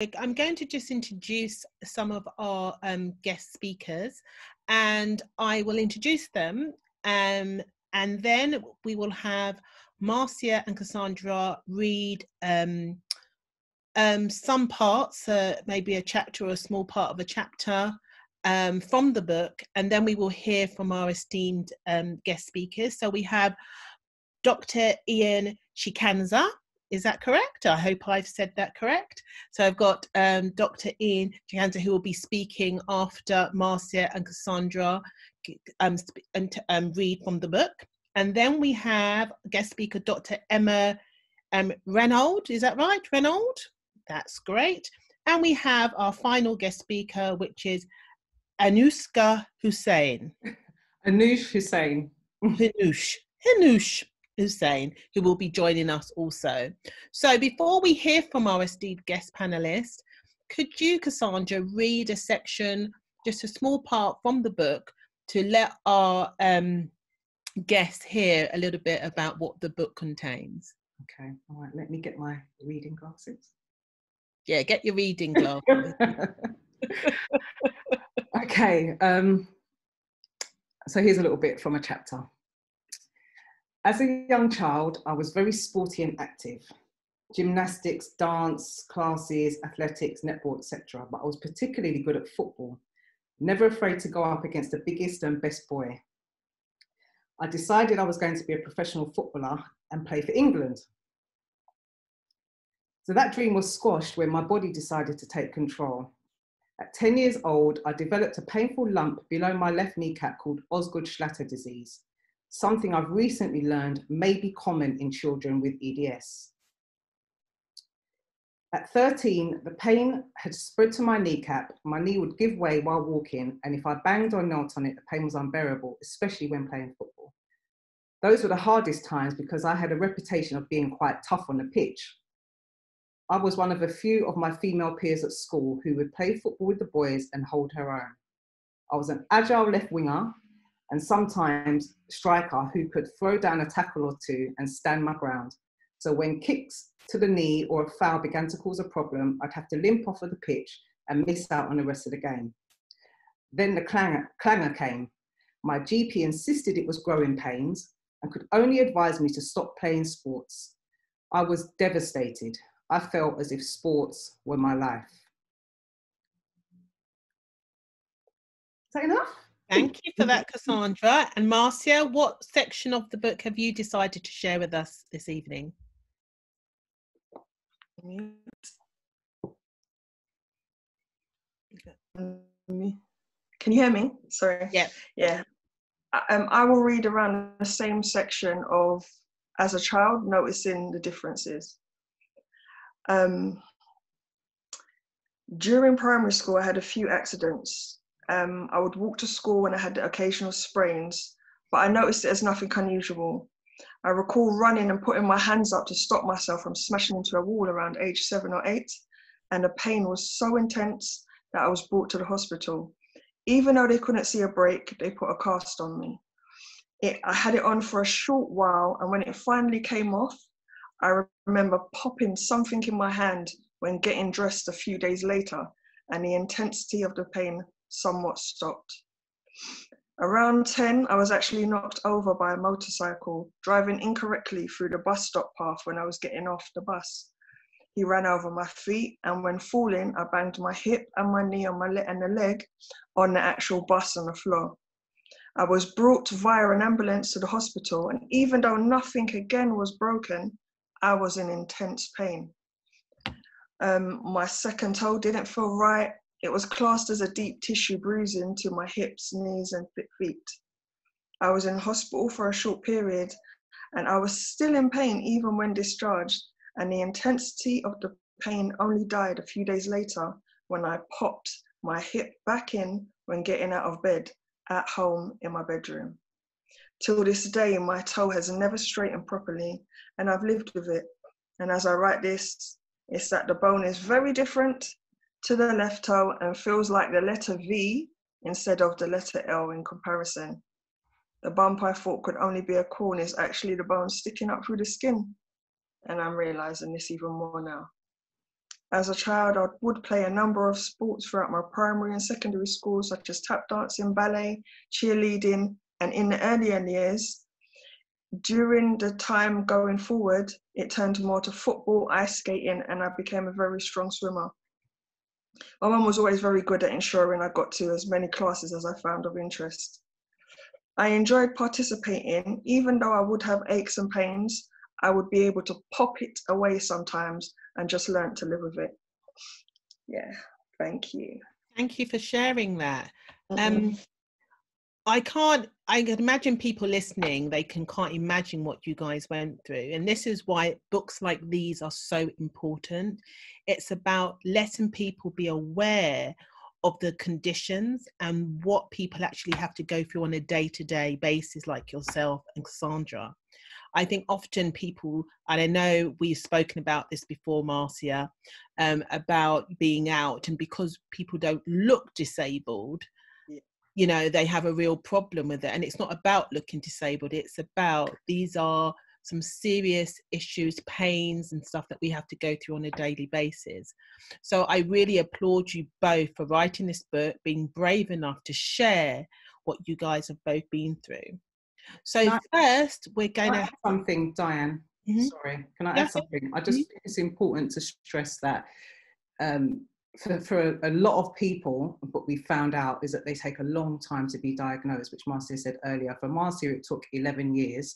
I'm going to just introduce some of our guest speakers, and I will introduce them, and then we will have Marcia and Cassandra read some parts, maybe a chapter or a small part of a chapter from the book, and then we will hear from our esteemed guest speakers. So we have Dr. Ian Chikanza. Is that correct? I hope I've said that correct. So I've got Dr. Ian Chikanza, who will be speaking after Marcia and Cassandra read from the book. And then we have guest speaker, Dr. Emma Reinhold. Is that right, Reinhold? That's great. And we have our final guest speaker, which is Anoushè Husain. Anoushè Husain. Anoushè Husain, who will be joining us also. So before we hear from our esteemed guest panelists, could you, Cassandra, read a section, just a small part from the book, to let our guests hear a little bit about what the book contains? Okay, all right, let me get my reading glasses. Yeah, get your reading glasses. Okay, so here's a little bit from a chapter. As a young child, I was very sporty and active. Gymnastics, dance, classes, athletics, netball, etc. But I was particularly good at football, never afraid to go up against the biggest and best boy. I decided I was going to be a professional footballer and play for England. So that dream was squashed when my body decided to take control. At 10 years old, I developed a painful lump below my left kneecap called Osgood-Schlatters Disease, something I've recently learned may be common in children with EDS. At 13, the pain had spread to my kneecap, my knee would give way while walking, and if I banged or knelt on it, the pain was unbearable, especially when playing football. Those were the hardest times because I had a reputation of being quite tough on the pitch. I was one of a few of my female peers at school who would play football with the boys and hold her own. I was an agile left winger and sometimes striker who could throw down a tackle or two and stand my ground. So when kicks to the knee or a foul began to cause a problem, I'd have to limp off of the pitch and miss out on the rest of the game. Then the clanger came. My GP insisted it was growing pains and could only advise me to stop playing sports. I was devastated. I felt as if sports were my life. Is that enough? Thank you for that, Cassandra. And Marcia, what section of the book have you decided to share with us this evening? Can you hear me? Sorry. Yeah. Yeah. I will read around the same section of as a child, noticing the differences. During primary school, I had a few accidents. I would walk to school when I had occasional sprains, but I noticed it as nothing unusual. I recall running and putting my hands up to stop myself from smashing into a wall around age 7 or 8, and the pain was so intense that I was brought to the hospital. Even though they couldn't see a break, they put a cast on me. I had it on for a short while, and when it finally came off, I remember popping something in my hand when getting dressed a few days later, and the intensity of the pain somewhat stopped. Around 10, I was actually knocked over by a motorcycle, driving incorrectly through the bus stop path when I was getting off the bus. He ran over my feet, and when falling, I banged my hip and my knee on and the leg on the actual bus on the floor. I was brought via an ambulance to the hospital, and even though nothing again was broken, I was in intense pain. My second toe didn't feel right. It was classed as a deep tissue bruising to my hips, knees, and feet. I was in hospital for a short period, and I was still in pain even when discharged, and the intensity of the pain only died a few days later when I popped my hip back in when getting out of bed at home in my bedroom. Till this day, my toe has never straightened properly, and I've lived with it. And as I write this, it's that the bone is very different to the left toe and feels like the letter V instead of the letter L in comparison. The bump I thought could only be a corn is actually the bone sticking up through the skin. And I'm realizing this even more now. As a child, I would play a number of sports throughout my primary and secondary schools, such as tap dancing, ballet, cheerleading, and in the earlier years, during the time going forward, it turned more to football, ice skating, and I became a very strong swimmer. My mum was always very good at ensuring I got to as many classes as I found of interest. I enjoyed participating, even though I would have aches and pains, I would be able to pop it away sometimes and just learn to live with it. Yeah, thank you. Thank you for sharing that. I can imagine people listening, they can't imagine what you guys went through. And this is why books like these are so important. It's about letting people be aware of the conditions and what people actually have to go through on a day-to-day basis, like yourself and Cassandra. I think often people, and I know we've spoken about this before, Marcia, about being out, and because people don't look disabled, you know, they have a real problem with it. And it's not about looking disabled, it's about, these are some serious issues, pains and stuff that we have to go through on a daily basis. So I really applaud you both for writing this book, being brave enough to share what you guys have both been through. So first, we're going to... something, Diane. Sorry, can I add something? I just think it's important to stress that for a lot of people, what we found out is that they take a long time to be diagnosed, which Marcia said earlier. For Marcia, it took 11 years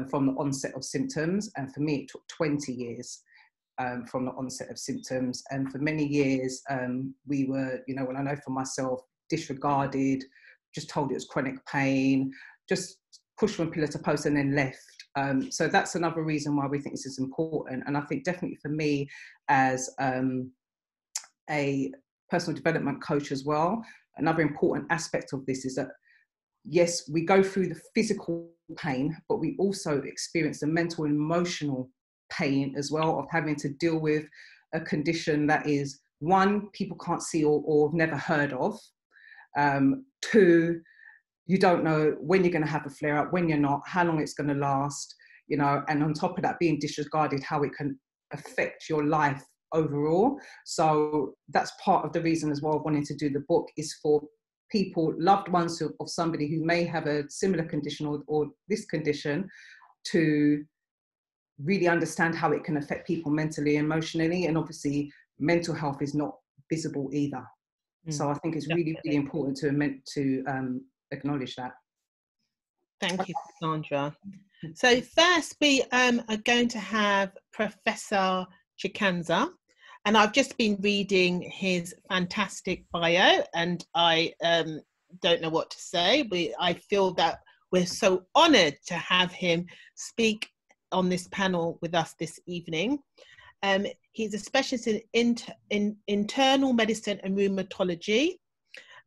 from the onset of symptoms, and for me, it took 20 years from the onset of symptoms. And for many years, we were, you know, when I know for myself, disregarded, just told it was chronic pain, just pushed from pillar to post and then left. So that's another reason why we think this is important. And I think definitely for me as a personal development coach as well, another important aspect of this is that, yes, we go through the physical pain, but we also experience the mental and emotional pain as well of having to deal with a condition that is, one, people can't see or have never heard of. Two, you don't know when you're going to have a flare up, when you're not, how long it's going to last, you know, and on top of that, being disregarded, how it can affect your life overall. So that's part of the reason as well of wanting to do the book, is for people, loved ones of somebody who may have a similar condition or this condition, to really understand how it can affect people mentally, emotionally, and obviously mental health is not visible either. So I think it's really, really important to acknowledge that. Thank you, Cassandra. So first we are going to have Professor Chikanza, and I've just been reading his fantastic bio, and I don't know what to say, but I feel that we're so honoured to have him speak on this panel with us this evening. He's a specialist in internal medicine and rheumatology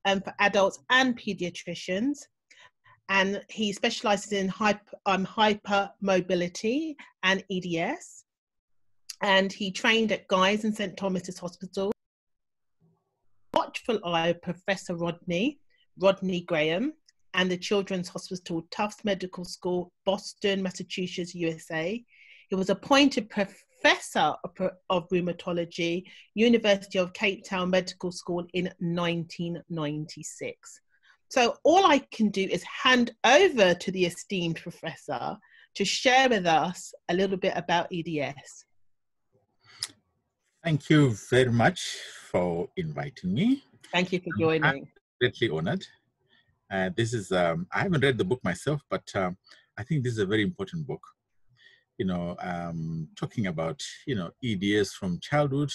for adults and paediatricians. And he specialises in hypermobility and EDS. And he trained at Guy's and St Thomas's Hospital. Watchful eye of Professor Rodney Graham, and the Children's Hospital, Tufts Medical School, Boston, Massachusetts, USA. He was appointed Professor of Rheumatology, University of Cape Town Medical School in 1996. So all I can do is hand over to the esteemed professor to share with us a little bit about EDS. Thank you very much for inviting me. Thank you for joining. I'm greatly honored. This is, I haven't read the book myself, but I think this is a very important book. You know, talking about, you know, EDS from childhood,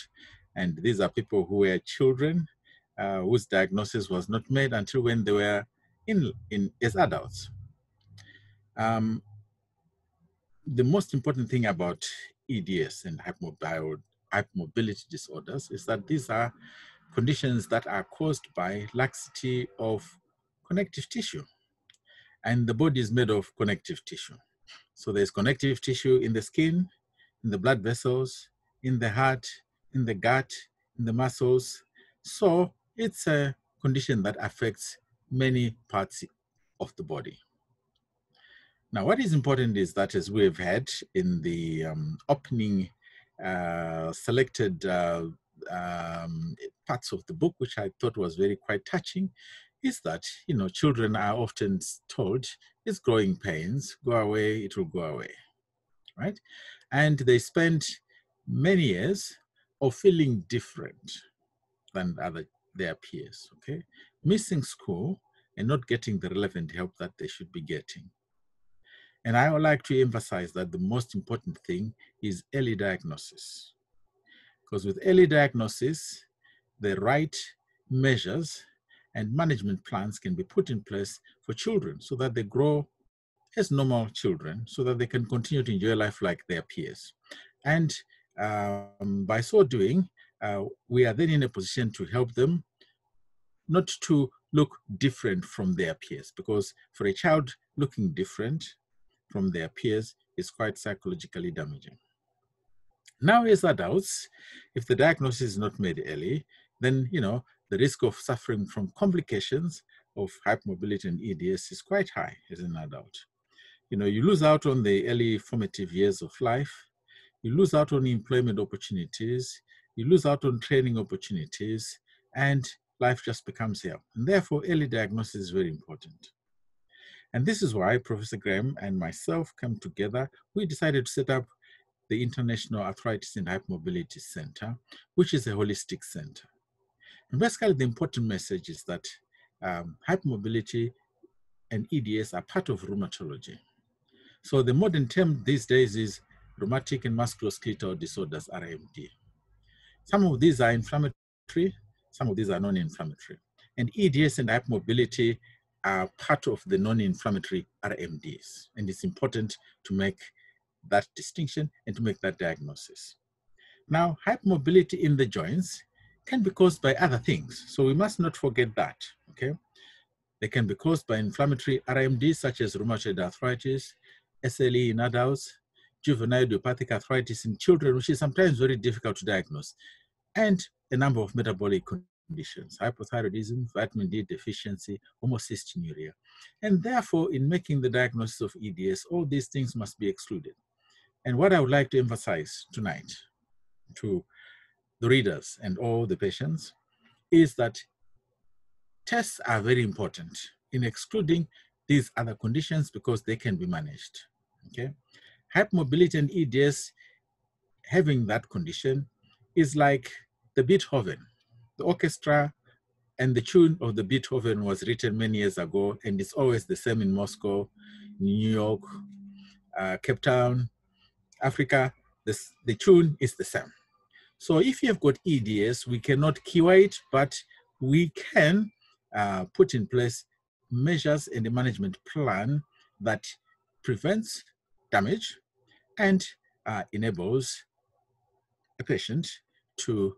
and these are people who were children whose diagnosis was not made until when they were as adults. The most important thing about EDS and hypermobility disorders is that these are conditions that are caused by laxity of connective tissue. And the body is made of connective tissue. So there's connective tissue in the skin, in the blood vessels, in the heart, in the gut, in the muscles. So it's a condition that affects many parts of the body. Now, what is important is that, as we've had in the opening selected parts of the book, which I thought was very quite touching, is that, you know, children are often told, it's growing pains, go away, it will go away, right? And they spend many years of feeling different than their peers, okay? Missing school and not getting the relevant help that they should be getting. And I would like to emphasize that the most important thing is early diagnosis. Because with early diagnosis, the right measures and management plans can be put in place for children so that they grow as normal children, so that they can continue to enjoy life like their peers. And by so doing, we are then in a position to help them not to look different from their peers, because for a child looking different from their peers is quite psychologically damaging. Now, as adults, if the diagnosis is not made early, then, you know, the risk of suffering from complications of hypermobility and EDS is quite high as an adult. You know, you lose out on the early formative years of life, you lose out on employment opportunities, you lose out on training opportunities, and life just becomes hell. And therefore, early diagnosis is very important. And this is why Professor Graham and myself came together. We decided to set up the International Arthritis and Hypermobility Center, which is a holistic center. And basically, the important message is that hypermobility and EDS are part of rheumatology. So the modern term these days is rheumatic and musculoskeletal disorders, RMD. Some of these are inflammatory, some of these are non-inflammatory. And EDS and hypermobility are part of the non-inflammatory RMDs. And it's important to make that distinction and to make that diagnosis. Now, hypermobility in the joints can be caused by other things. So we must not forget that, okay? They can be caused by inflammatory RMDs such as rheumatoid arthritis, SLE in adults, juvenile idiopathic arthritis in children, which is sometimes very difficult to diagnose, and a number of metabolic conditions, hypothyroidism, vitamin D deficiency, homocystinuria. And therefore, in making the diagnosis of EDS, all these things must be excluded. And what I would like to emphasize tonight to the readers and all the patients is that tests are very important in excluding these other conditions because they can be managed, okay? Hypermobility and EDS, having that condition is like the Beethoven. The orchestra and the tune of the Beethoven was written many years ago, and it's always the same in Moscow, New York, Cape Town, Africa. The tune is the same. So if you have got EDS, we cannot cure it, but we can put in place measures in the management plan that prevents damage and enables a patient to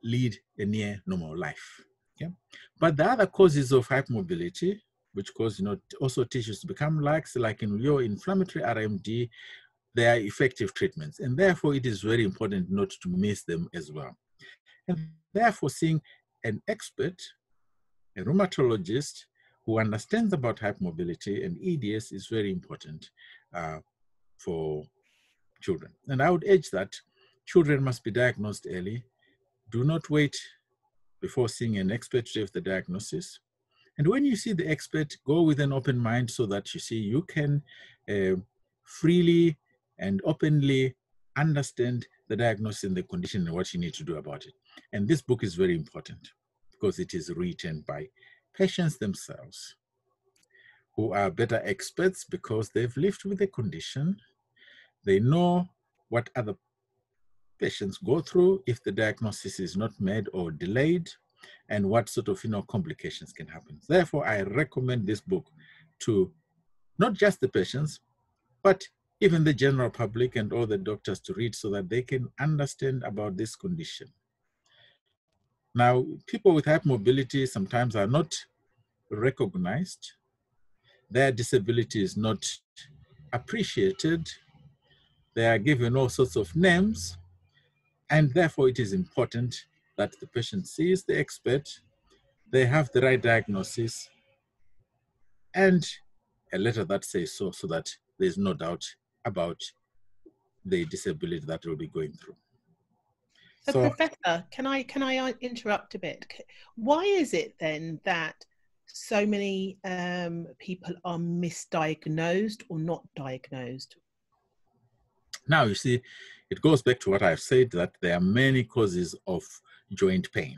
lead a near normal life. Okay? But the other causes of hypermobility, which cause, you know, also tissues to become lax, like in your inflammatory RMD, they are effective treatments. And therefore, it is very important not to miss them as well. And therefore, seeing an expert, a rheumatologist who understands about hypermobility and EDS is very important for children. And I would urge that children must be diagnosed early. Do not wait before seeing an expert to have the diagnosis. And when you see the expert, go with an open mind so that you see you can freely and openly understand the diagnosis and the condition and what you need to do about it. And this book is very important because it is written by patients themselves who are better experts because they've lived with the condition. They know what other patients go through if the diagnosis is not made or delayed, and what sort of, you know, complications can happen. Therefore, I recommend this book to not just the patients, but even the general public and all the doctors to read so that they can understand about this condition. Now, people with hypermobility sometimes are not recognized. Their disability is not appreciated. They are given all sorts of names, and therefore it is important that the patient sees the expert, they have the right diagnosis, and a letter that says so, so that there's no doubt about the disability that will be going through. So, So Professor, can I interrupt a bit? Why is it then that so many people are misdiagnosed or not diagnosed? now you see, it goes back to what I've said, that there are many causes of joint pain.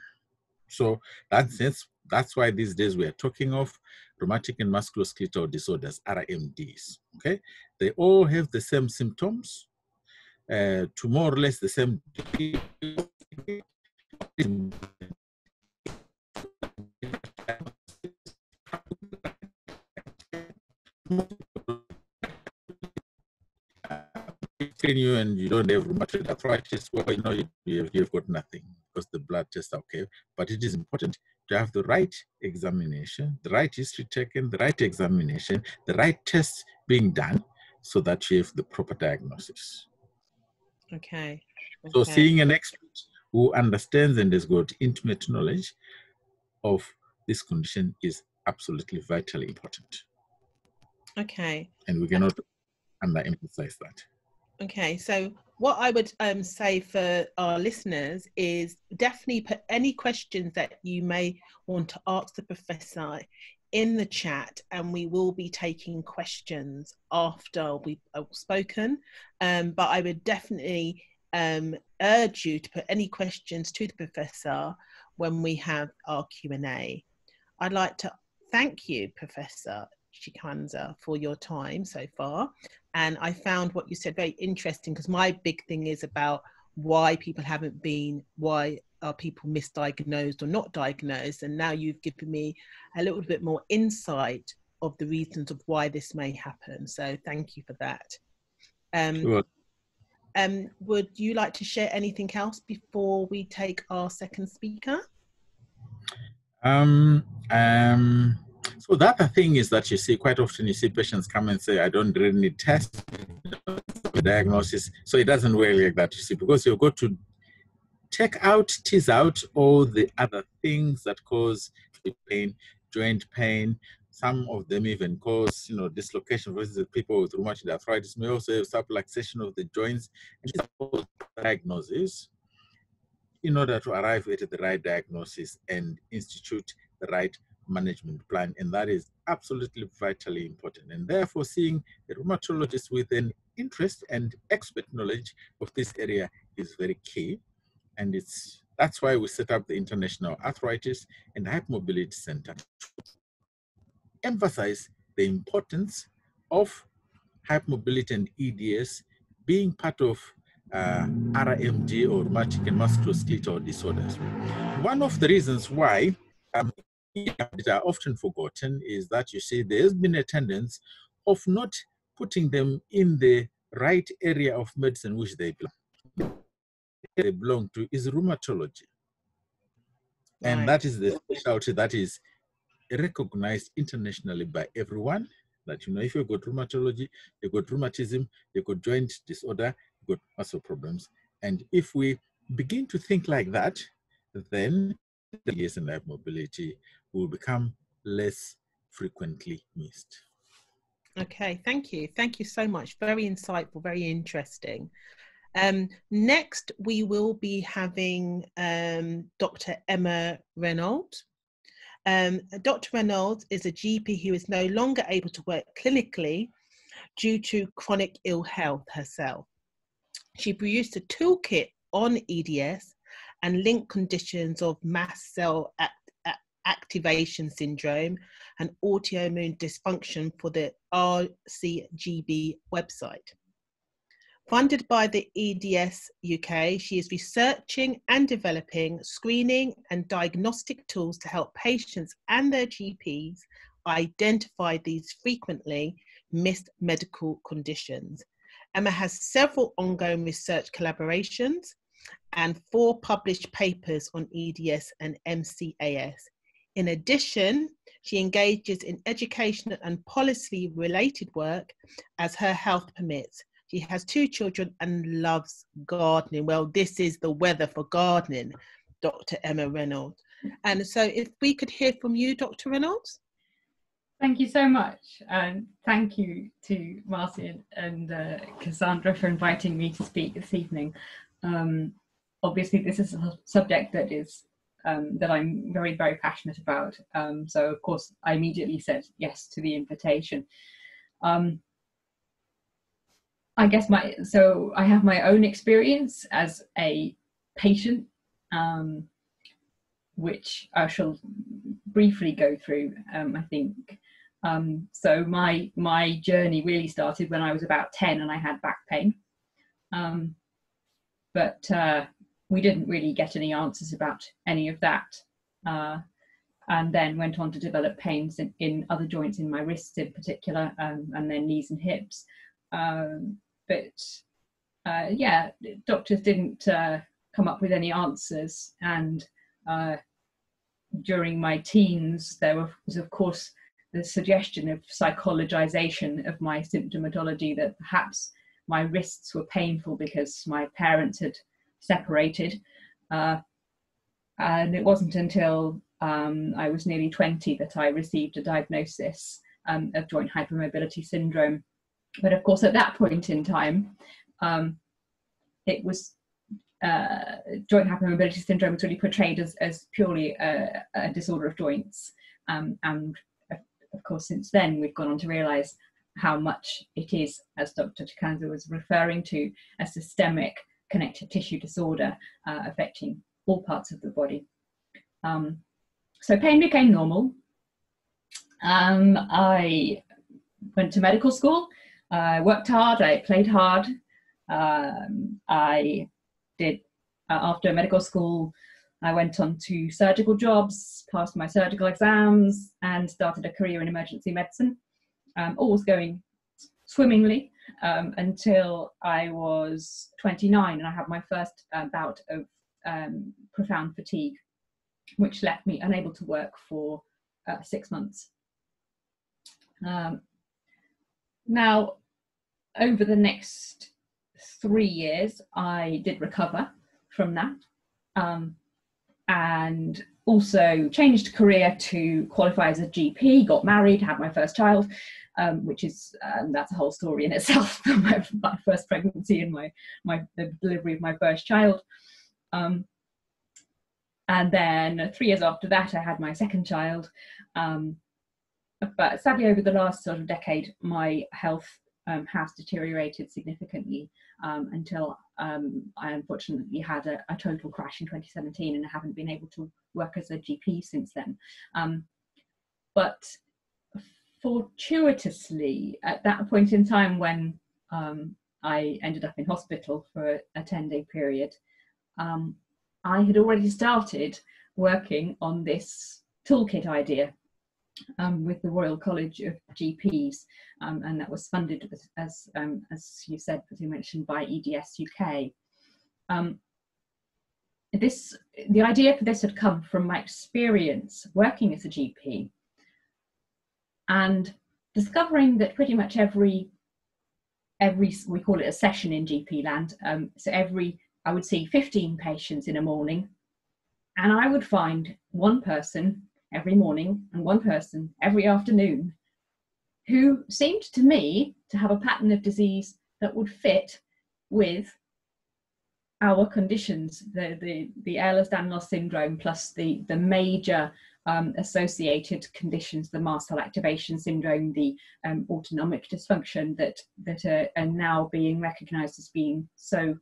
So that's why these days we are talking of rheumatic and musculoskeletal disorders, RMDs. Okay, they all have the same symptoms, to more or less the same degree. You and you don't have rheumatoid arthritis, well, you know, you've got nothing because the blood tests are okay. But it is important to have the right examination, the right history taken, the right examination, the right tests being done so that you have the proper diagnosis. Okay. So seeing an expert who understands and has got intimate knowledge of this condition is absolutely vitally important. Okay. And we cannot underemphasize that. Okay, so what I would say for our listeners is definitely put any questions that you may want to ask the professor in the chat, and we will be taking questions after we've spoken. But I would definitely urge you to put any questions to the professor when we have our Q&A. I'd like to thank you, Professor Chikanza, for your time so far. And I found what you said very interesting, because my big thing is about why people haven't been, why are people misdiagnosed or not diagnosed? And now you've given me a little bit more insight of the reasons of why this may happen. So thank you for that. Sure. Would you like to share anything else before we take our second speaker? So the other thing is that you see, quite often you see patients come and say, I don't really need tests, the diagnosis. So it doesn't work like that, you see, because you've got to tease out all the other things that cause pain, joint pain. Some of them even cause, you know, dislocation. For instance, people with rheumatoid arthritis may also have subluxation of the joints. And these are all diagnoses in order to arrive at the right diagnosis and institute the right management plan. And that is absolutely vitally important. And therefore, seeing a rheumatologist with an interest and expert knowledge of this area is very key. And that's why we set up the International Arthritis and Hypermobility Center to emphasize the importance of hypermobility and EDS being part of RMD, or rheumatic and musculoskeletal disorders. One of the reasons why that are often forgotten is that, you see, there's been a tendency of not putting them in the right area of medicine which they belong to is rheumatology. And Right. that is the specialty that is recognized internationally by everyone. That, you know, if you've got rheumatology, you've got rheumatism, you've got joint disorder, you've got muscle problems. And if we begin to think like that, then the EDS and hypermobility will become less frequently missed. Okay, thank you. Thank you so much. Very insightful, very interesting. Next, we will be having Dr. Emma Reynolds. Dr. Reynolds is a GP who is no longer able to work clinically due to chronic ill health herself. She produced a toolkit on EDS and linked conditions of mast cell activation syndrome and autoimmune dysfunction for the RCGB website. Funded by the EDS UK, she is researching and developing screening and diagnostic tools to help patients and their GPs identify these frequently missed medical conditions. Emma has several ongoing research collaborations and 4 published papers on EDS and MCAS. In addition, she engages in educational and policy-related work as her health permits. She has 2 children and loves gardening. Well, this is the weather for gardening, Dr. Emma Reynolds. And so if we could hear from you, Dr. Reynolds. Thank you so much. And thank you to Marcy and Cassandra for inviting me to speak this evening. obviously this is a subject that is that I'm very, very passionate about. So of course I immediately said yes to the invitation. I guess so I have my own experience as a patient, which I shall briefly go through, I think. So my journey really started when I was about 10 and I had back pain. But we didn't really get any answers about any of that. And then went on to develop pains in other joints, in my wrists in particular, and then knees and hips. Yeah, doctors didn't come up with any answers. And during my teens, there was, of course, the suggestion of psychologization of my symptomatology, that perhaps my wrists were painful because my parents had separated. And it wasn't until I was nearly 20 that I received a diagnosis of joint hypermobility syndrome. But of course, at that point in time, it was joint hypermobility syndrome was really portrayed as purely a disorder of joints. And of course, since then, we've gone on to realize how much it is, as Dr. Chikanza was referring to, a systemic connective tissue disorder affecting all parts of the body. So pain became normal. I went to medical school. I worked hard, I played hard. I did, after medical school, I went on to surgical jobs, passed my surgical exams, and started a career in emergency medicine. All was going swimmingly until I was 29 and I had my first bout of profound fatigue, which left me unable to work for 6 months. Now, over the next 3 years, I did recover from that, and also changed career to qualify as a GP, got married, had my first child, which is, that's a whole story in itself, my first pregnancy and the delivery of my first child. And then 3 years after that, I had my second child. But sadly, over the last sort of decade, my health has deteriorated significantly until I unfortunately had a total crash in 2017, and I haven't been able to work as a GP since then. But fortuitously, at that point in time when I ended up in hospital for a 10-day period, I had already started working on this toolkit idea with the Royal College of GPs, and that was funded as you said, as you mentioned, by EDS UK. The idea for this had come from my experience working as a GP and discovering that pretty much every we call it a session in GP land. So I would see 15 patients in a morning, and I would find one person every morning and one person every afternoon who seemed to me to have a pattern of disease that would fit with our conditions, the Ehlers-Danlos syndrome plus the major associated conditions, the mast cell activation syndrome, the autonomic dysfunction that are now being recognized as being so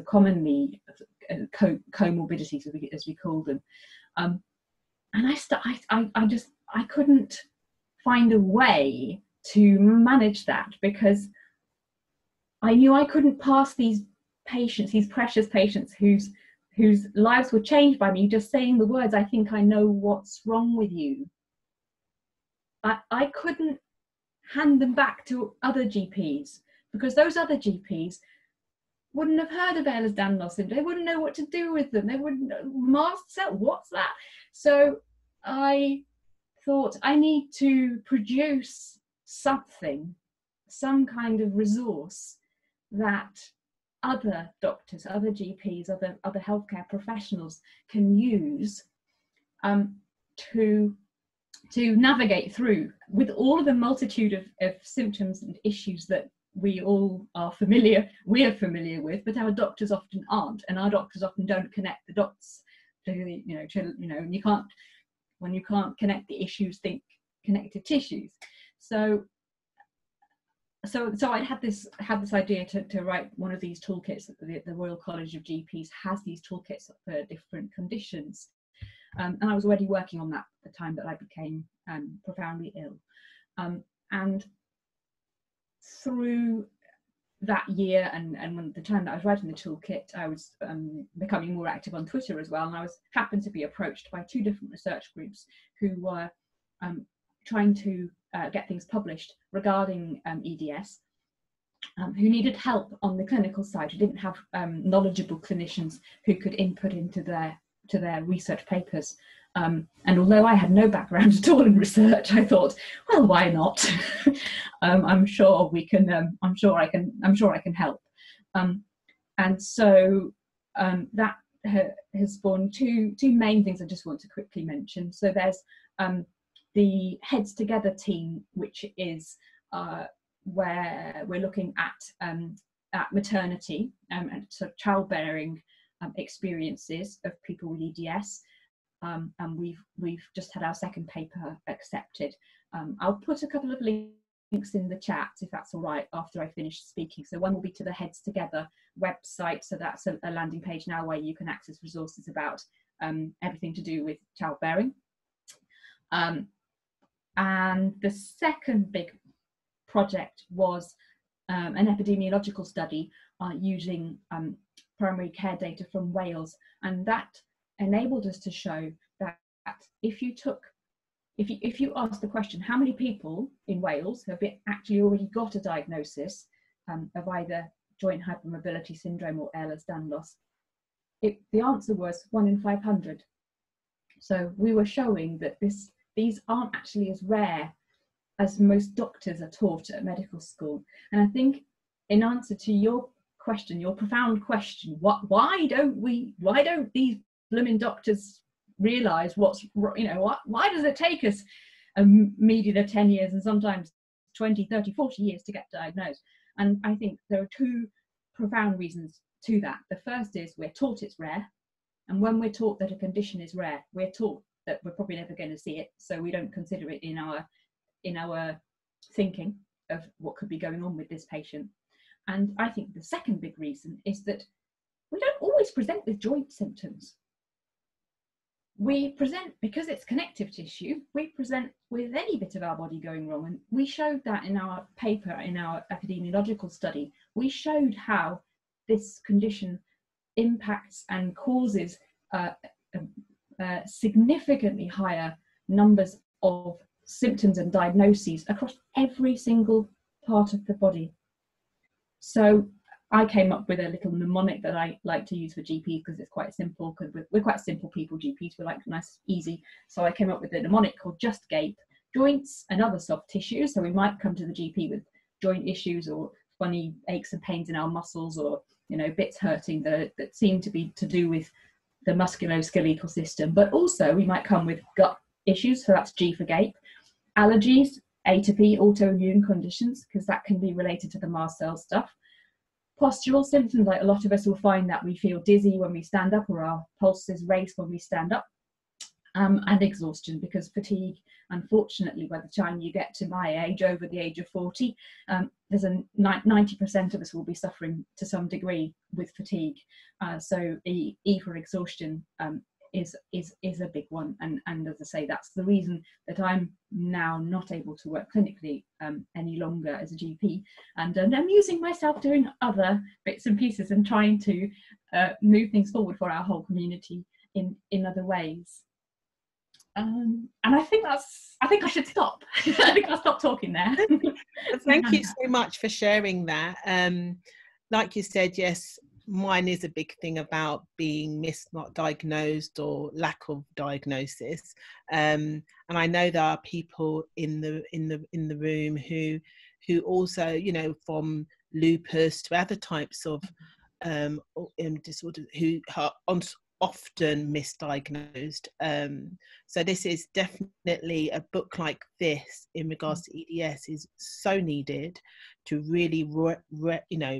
commonly comorbidities, as we call them. And I couldn't find a way to manage that, because I knew I couldn't pass these patients, these precious patients whose lives were changed by me just saying the words, "I think I know what's wrong with you." I couldn't hand them back to other GPs, because those other GPs wouldn't have heard of Ehlers-Danlos syndrome. They wouldn't know what to do with them. They wouldn't know, mast cell, what's that? So I thought, I need to produce something, some kind of resource that other doctors, other GPs, other healthcare professionals can use to navigate through with all of the multitude of symptoms and issues that we all are familiar, we're familiar with, but our doctors often aren't, and our doctors often don't connect the dots. And when you can't connect the issues, think connective tissues. So I had this idea to write one of these toolkits. The Royal College of GPs has these toolkits for different conditions, and I was already working on that at the time that I became profoundly ill, and through that year and when the time that I was writing the toolkit, I was becoming more active on Twitter as well, and I happened to be approached by 2 different research groups who were trying to get things published regarding EDS, who needed help on the clinical side, who didn't have knowledgeable clinicians who could input into their research papers. And although I had no background at all in research, I thought, well, why not? I'm sure we can. I'm sure I can help. And so that has spawned two main things I just want to quickly mention. So there's the Heads Together team, which is where we're looking at maternity and sort of childbearing experiences of people with EDS. And we've just had our second paper accepted. I'll put a couple of links in the chat if that's all right after I finish speaking. So one will be to the Heads Together website. So that's a landing page now where you can access resources about everything to do with childbearing. And the second big project was an epidemiological study using primary care data from Wales, and that enabled us to show that if you ask the question, how many people in Wales have actually already got a diagnosis of either joint hypermobility syndrome or Ehlers-Danlos, the answer was 1 in 500. So we were showing that these aren't actually as rare as most doctors are taught at medical school. And I think in answer to your question, your profound question, why don't these blooming doctors realize why does it take us a median of 10 years and sometimes 20, 30, 40 years to get diagnosed? And I think there are 2 profound reasons to that. The first is we're taught it's rare, and when we're taught that a condition is rare, we're taught that we're probably never going to see it, so we don't consider it in our thinking of what could be going on with this patient. And I think the second big reason is that we don't always present with joint symptoms. We present, because it's connective tissue, we present with any bit of our body going wrong. And we showed that in our paper, in our epidemiological study. We showed how this condition impacts and causes significantly higher numbers of symptoms and diagnoses across every single part of the body. So I came up with a little mnemonic that I like to use for GPs because it's quite simple, because we're quite simple people, GPs, we like nice, easy. So I came up with a mnemonic called Just Gape: joints and other soft tissues. So we might come to the GP with joint issues or funny aches and pains in our muscles, or bits hurting that seem to be to do with the musculoskeletal system. But also we might come with gut issues, so that's G for gape, allergies, A to P, autoimmune conditions, because that can be related to the mast cell stuff. Postural symptoms, like a lot of us will find that we feel dizzy when we stand up, or our pulses race when we stand up. And exhaustion, because fatigue, unfortunately, by the time you get to my age, over the age of 40, there's a 90% of us will be suffering to some degree with fatigue. So E for exhaustion is a big one. And as I say, that's the reason that I'm now not able to work clinically any longer as a GP. And I'm amusing myself doing other bits and pieces and trying to move things forward for our whole community in other ways. And I think I should stop. I think I'll stop talking there. Thank you so much for sharing that. Like you said, yes, mine is a big thing about being misdiagnosed or lack of diagnosis. And I know there are people in the room who also, from lupus to other types of disorders, who are often misdiagnosed. So this is definitely a book like this in regards to EDS is so needed to really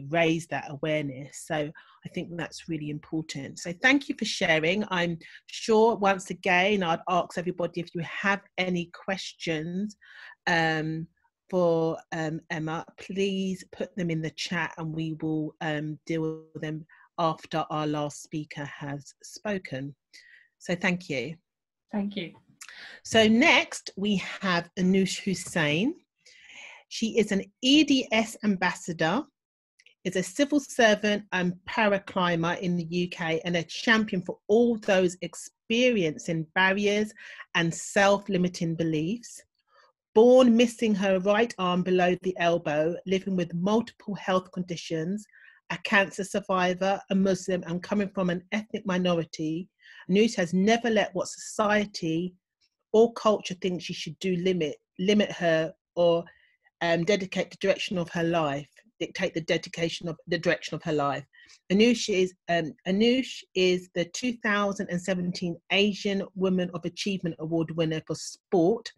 raise that awareness. So I think that's really important. So thank you for sharing. I'm sure once again I'd ask everybody if you have any questions for Emma, please put them in the chat and we will deal with them after our last speaker has spoken. So thank you. Thank you. So next we have Anoushè Husain. She is an EDS ambassador, is a civil servant and paraclimber in the UK and a champion for all those experiencing barriers and self-limiting beliefs. Born missing her right arm below the elbow, living with multiple health conditions, a cancer survivor, a Muslim, and coming from an ethnic minority, Anoushè has never let what society or culture thinks she should do limit her or dictate the direction of her life. Anoushè is the 2017 Asian Woman of Achievement Award winner for sport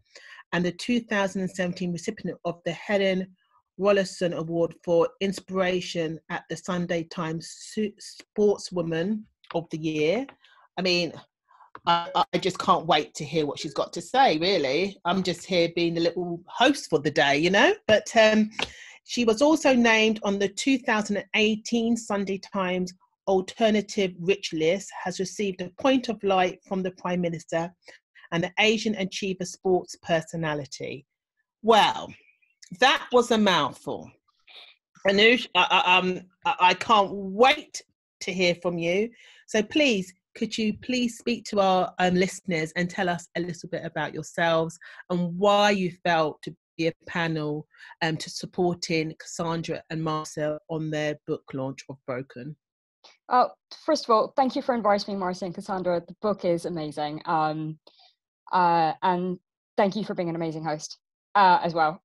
and the 2017 recipient of the Helen Rollason Award for Inspiration at the Sunday Times Sportswoman of the Year. I mean, I just can't wait to hear what she's got to say, really. I'm just here being the little host for the day, you know. But she was also named on the 2018 Sunday Times Alternative Rich List, has received a Point of Light from the Prime Minister and the Asian Achiever Sports Personality. Well, that was a mouthful. Anoushè, I can't wait to hear from you. So please, could you please speak to our listeners and tell us a little bit about yourselves and why you felt to be a panel to supporting Cassandra and Marcel on their book launch of BrOKen? First of all, thank you for inviting me, Marcia and Cassandra. The book is amazing. And thank you for being an amazing host as well.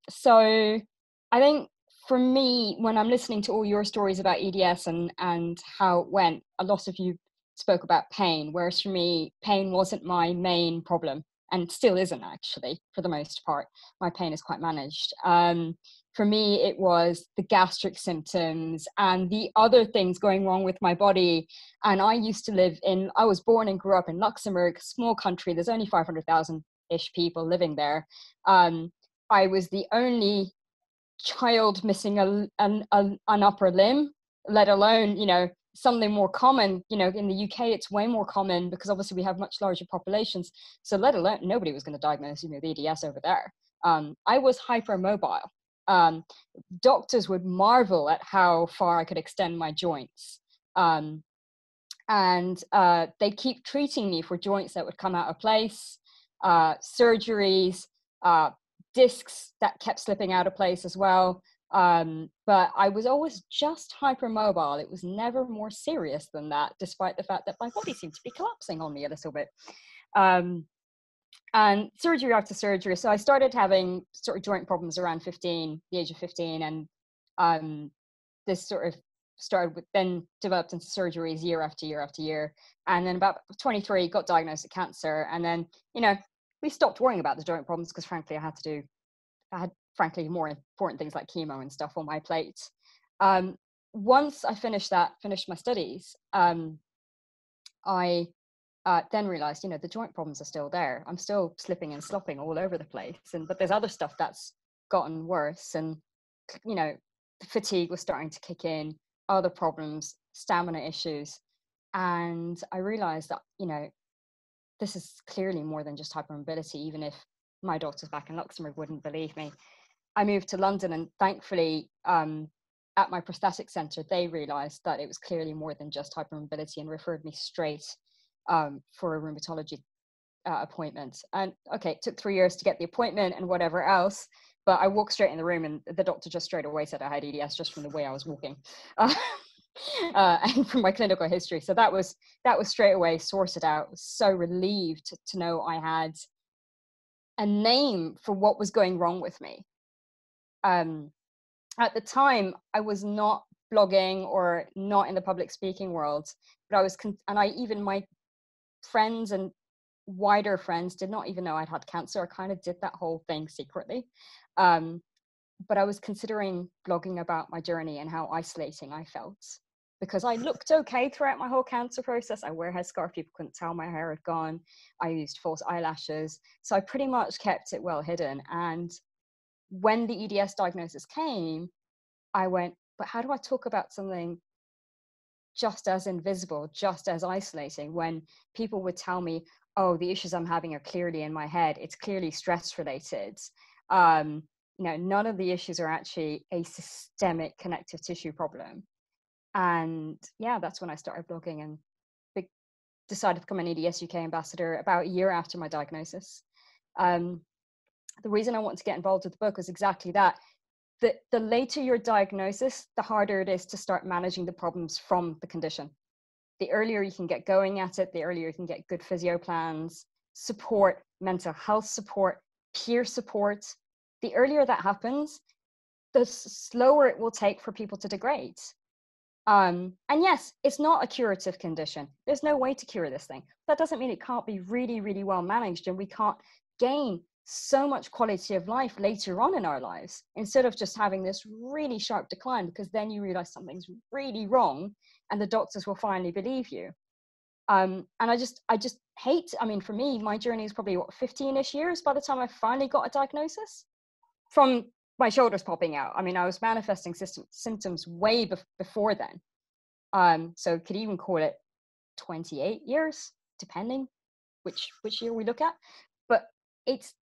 So I think for me, when I'm listening to all your stories about EDS and how it went, a lot of you spoke about pain, whereas for me, pain wasn't my main problem and still isn't actually for the most part. My pain is quite managed. For me, it was the gastric symptoms and the other things going wrong with my body. And I was born and grew up in Luxembourg, small country. There's only 500,000-ish people living there. I was the only child missing an upper limb, let alone, you know, something more common. You know, in the UK, it's way more common because obviously we have much larger populations. So let alone, nobody was going to diagnose, you know, the EDS over there. I was hypermobile. Doctors would marvel at how far I could extend my joints. And they keep treating me for joints that would come out of place, surgeries, discs that kept slipping out of place as well. But I was always just hypermobile. It was never more serious than that, despite the fact that my body seemed to be collapsing on me a little bit. And surgery after surgery. So I started having sort of joint problems around the age of 15. And this sort of started with, then developed into surgeries year after year after year. And then about 23, got diagnosed with cancer. And then, you know, we stopped worrying about the joint problems because frankly, I had frankly more important things like chemo and stuff on my plate. Once I finished my studies, I then realized, you know, the joint problems are still there. I'm still slipping and slopping all over the place. But there's other stuff that's gotten worse. And, you know, fatigue was starting to kick in, other problems, stamina issues. And I realized that, you know, this is clearly more than just hypermobility, even if my doctors back in Luxembourg wouldn't believe me. I moved to London and thankfully at my prosthetic centre, they realised that it was clearly more than just hypermobility and referred me straight for a rheumatology appointment. And okay, it took 3 years to get the appointment and whatever else, but I walked straight in the room and the doctor just straight away said I had EDS just from the way I was walking and from my clinical history. So that was straight away sorted out. I was so relieved to know I had a name for what was going wrong with me. At the time, I was not blogging or not in the public speaking world, but I was, even my friends and wider friends did not even know I'd had cancer. I kind of did that whole thing secretly. But I was considering blogging about my journey and how isolating I felt, because I looked okay throughout my whole cancer process. I wear a headscarf, people couldn't tell my hair had gone. I used false eyelashes. So I pretty much kept it well hidden. And when the EDS diagnosis came, I went, but how do I talk about something just as invisible, just as isolating, when people would tell me, oh, the issues I'm having are clearly in my head. It's clearly stress related. None of the issues are actually a systemic connective tissue problem. And yeah, that's when I started blogging and decided to become an EDS UK ambassador about a year after my diagnosis. The reason I wanted to get involved with the book was exactly that. The later your diagnosis, the harder it is to start managing the problems from the condition. The earlier you can get going at it, the earlier you can get good physio plans, support, mental health support, peer support. The earlier that happens, the slower it will take for people to degrade. And yes, it's not a curative condition. There's no way to cure this thing. That doesn't mean it can't be really, really well managed, and we can't gain so much quality of life later on in our lives, instead of just having this really sharp decline, because then you realize something's really wrong and the doctors will finally believe you. And I just hate, for me, my journey is probably 15-ish years by the time I finally got a diagnosis, from my shoulders popping out. I was manifesting symptoms way before then. So could even call it 28 years, depending which year we look at. But it's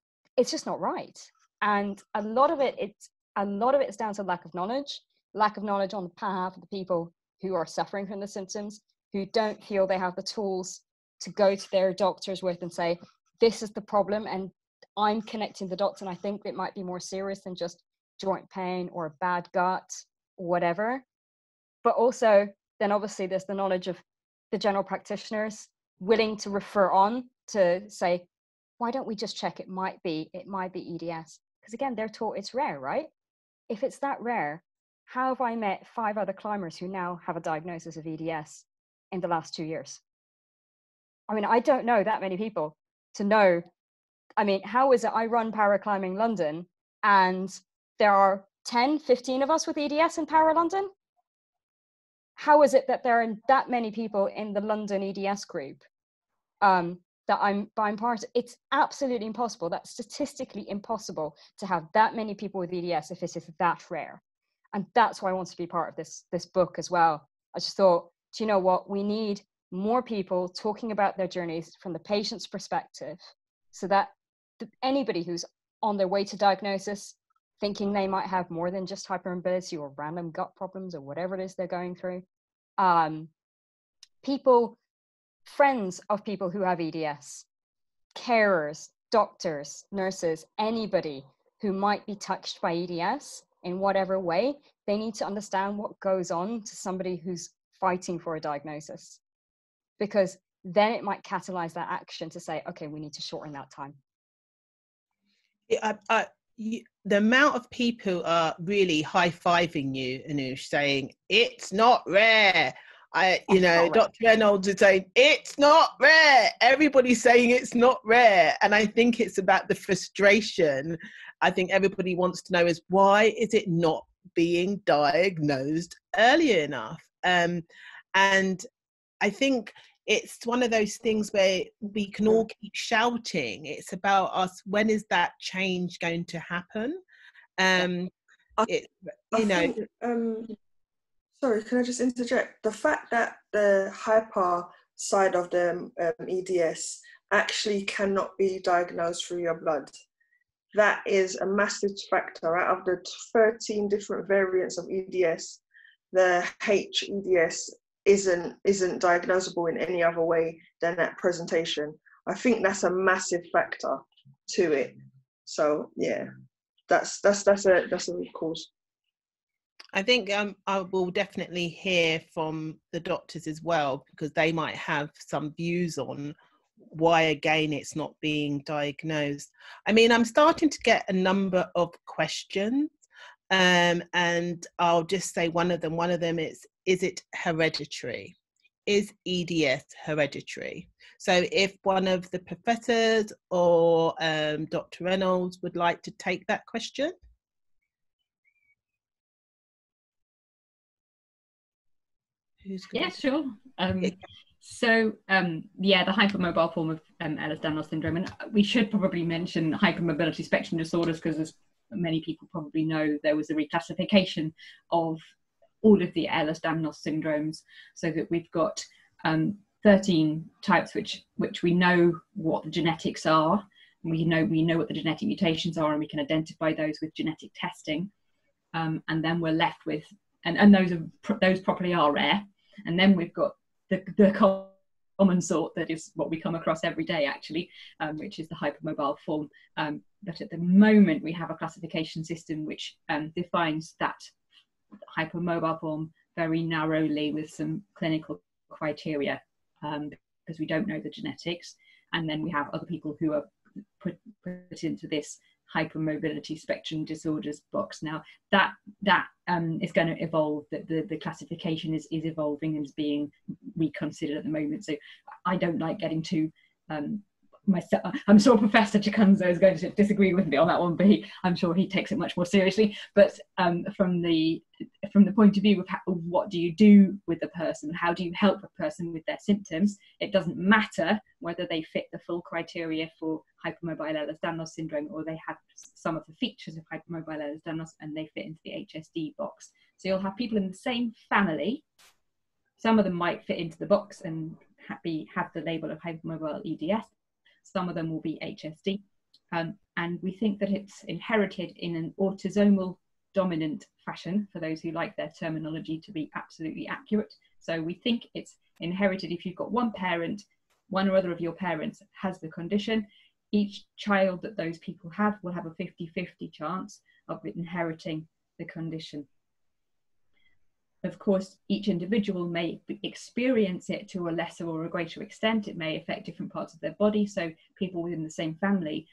just not right. And a lot of it is down to lack of knowledge on the behalf of the people who are suffering from the symptoms, who don't feel they have the tools to go to their doctors with and say, this is the problem, and I'm connecting the dots, and I think it might be more serious than just joint pain or a bad gut or whatever. But also, then obviously there's the knowledge of the general practitioners willing to refer on to say, why don't we just check? It might be EDS. Because again, they're taught it's rare, right? If it's that rare, how have I met 5 other climbers who now have a diagnosis of EDS in the last 2 years? I don't know that many people to know. How is it I run Para Climbing London and there are 10, 15 of us with EDS in Para London? How is it that there are that many people in the London EDS group that I'm part of? It's absolutely impossible. That's statistically impossible to have that many people with EDS if it is that rare. And that's why I want to be part of this book as well. I just thought, do you know what? We need more people talking about their journeys from the patient's perspective, so that anybody who's on their way to diagnosis, thinking they might have more than just hypermobility or random gut problems or whatever it is they're going through, friends of people who have EDS, carers, doctors, nurses, anybody who might be touched by EDS in whatever way, they need to understand what goes on to somebody who's fighting for a diagnosis, because then it might catalyze that action to say, okay, we need to shorten that time. The amount of people are really high-fiving you, Anoushè, saying it's not rare. Dr. Reynolds is saying it's not rare. Everybody's saying it's not rare. And I think it's about the frustration. I think everybody wants to know is, why is it not being diagnosed early enough? And I think it's one of those things where we can all keep shouting. It's about us. When is that change going to happen? Sorry, can I just interject? The fact that the hyper side of the EDS actually cannot be diagnosed through your blood, that is a massive factor. Out of the 13 different variants of EDS, the HEDS isn't diagnosable in any other way than that presentation. I think that's a massive factor to it. So yeah, that's a root cause. I think I will definitely hear from the doctors as well, because they might have some views on why, again, it's not being diagnosed. I'm starting to get a number of questions and I'll just say one of them. One of them is it hereditary? Is EDS hereditary? So if one of the professors or Dr. Reynolds would like to take that question. Yeah, sure. So yeah, the hypermobile form of Ehlers-Danlos syndrome, and we should probably mention hypermobility spectrum disorders, because as many people probably know, there was a reclassification of all of the Ehlers-Danlos syndromes, so that we've got 13 types which we know what the genetics are. We know what the genetic mutations are, and we can identify those with genetic testing. And then we're left with, and those properly are rare. And then we've got the common sort that is what we come across every day, actually, which is the hypermobile form. But at the moment, we have a classification system which defines that hypermobile form very narrowly with some clinical criteria, because we don't know the genetics. And then we have other people who are put into this hypermobility spectrum disorders box. Now that is going to evolve. The classification is evolving and is being reconsidered at the moment. So I don't like getting too myself. I'm sure Professor Chikanza is going to disagree with me on that one, but I'm sure he takes it much more seriously. But from the point of view of what do you do with a person, how do you help a person with their symptoms, it doesn't matter whether they fit the full criteria for hypermobile Ehlers-Danlos syndrome, or they have some of the features of hypermobile Ehlers-Danlos and they fit into the HSD box. So you'll have people in the same family. Some of them might fit into the box and have the label of hypermobile EDS. Some of them will be HSD. And we think that it's inherited in an autosomal dominant fashion, for those who like their terminology to be absolutely accurate. So we think it's inherited if you've got one parent, one or other of your parents has the condition. Each child that those people have will have a 50-50 chance of inheriting the condition. Of course, each individual may experience it to a lesser or a greater extent. It may affect different parts of their body. So people within the same family